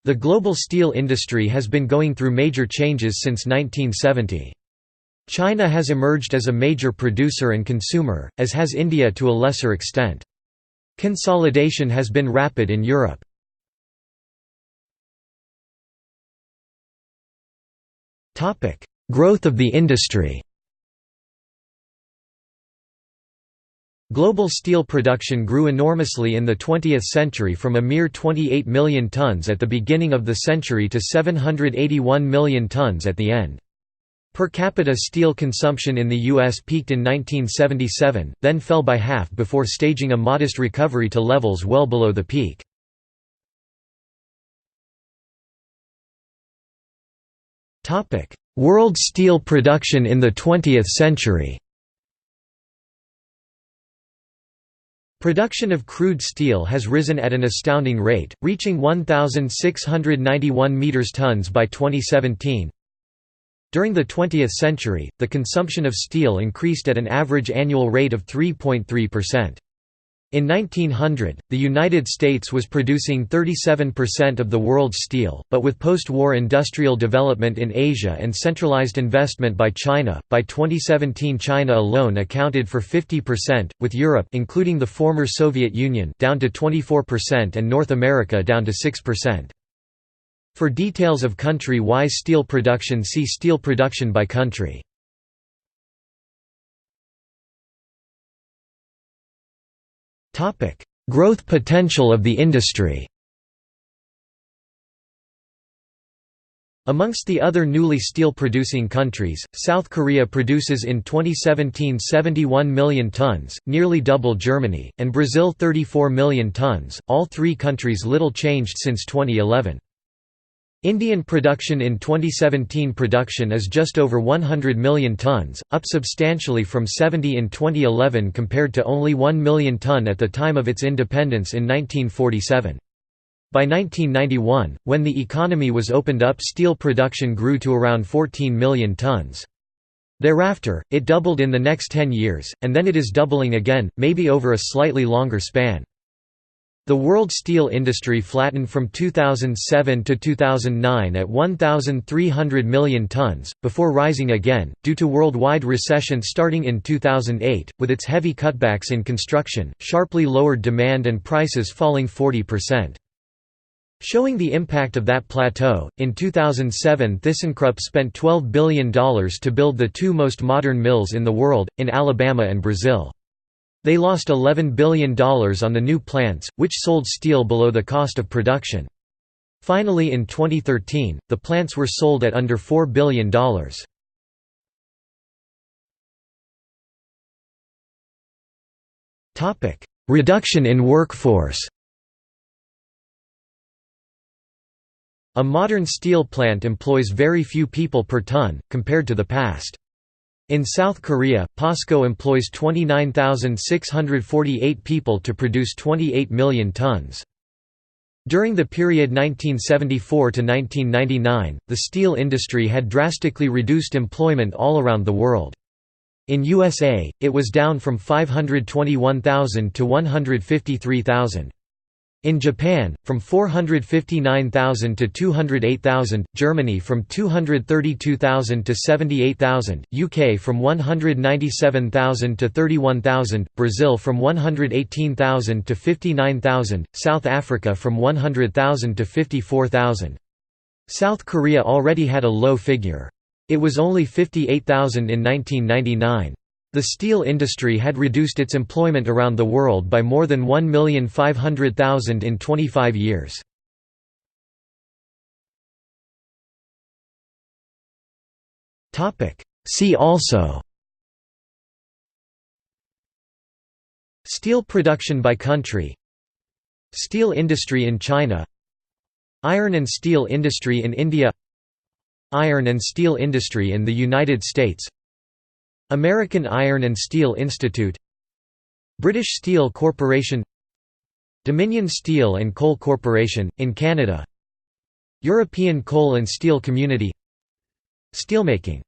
The global steel industry has been going through major changes since 1970. China has emerged as a major producer and consumer, as has India to a lesser extent. Consolidation has been rapid in Europe. Growth of the industry. Global steel production grew enormously in the 20th century from a mere 28 million tons at the beginning of the century to 781 million tons at the end. Per capita steel consumption in the U.S. peaked in 1977, then fell by half before staging a modest recovery to levels well below the peak. World steel production in the 20th century. Production of crude steel has risen at an astounding rate, reaching 1,691 metric tons by 2017. During the 20th century, the consumption of steel increased at an average annual rate of 3.3%. In 1900, the United States was producing 37% of the world's steel, but with post-war industrial development in Asia and centralized investment by China, by 2017 China alone accounted for 50%, with Europe including the former Soviet Union down to 24% and North America down to 6%. For details of country-wise steel production, see steel production by country. Growth potential of the industry. Amongst the other newly steel-producing countries, South Korea produces in 2017 71 million tons, nearly double Germany, and Brazil 34 million tons, all three countries little changed since 2011. Indian production in 2017 production is just over 100 million tons, up substantially from 70 in 2011 compared to only 1 million ton at the time of its independence in 1947. By 1991, when the economy was opened up, steel production grew to around 14 million tons. Thereafter, it doubled in the next 10 years, and then it is doubling again, maybe over a slightly longer span. The world steel industry flattened from 2007 to 2009 at 1,300 million tons, before rising again, due to worldwide recession starting in 2008, with its heavy cutbacks in construction, sharply lowered demand and prices falling 40%. Showing the impact of that plateau, in 2007 ThyssenKrupp spent $12 billion to build the two most modern mills in the world, in Alabama and Brazil. They lost $11 billion on the new plants, which sold steel below the cost of production. Finally in 2013, the plants were sold at under $4 billion. Reduction in workforce. A modern steel plant employs very few people per ton, compared to the past. In South Korea, POSCO employs 29,648 people to produce 28 million tons. During the period 1974 to 1999, the steel industry had drastically reduced employment all around the world. In USA, it was down from 521,000 to 153,000. In Japan, from 459,000 to 208,000, Germany from 232,000 to 78,000, UK from 197,000 to 31,000, Brazil from 118,000 to 59,000, South Africa from 100,000 to 54,000. South Korea already had a low figure. It was only 58,000 in 1999. The steel industry had reduced its employment around the world by more than 1,500,000 in 25 years. See also: Steel production by country, Steel industry in China, Iron and steel industry in India, Iron and steel industry in the United States, American Iron and Steel Institute, British Steel Corporation, Dominion Steel and Coal Corporation, in Canada, European Coal and Steel Community. Steelmaking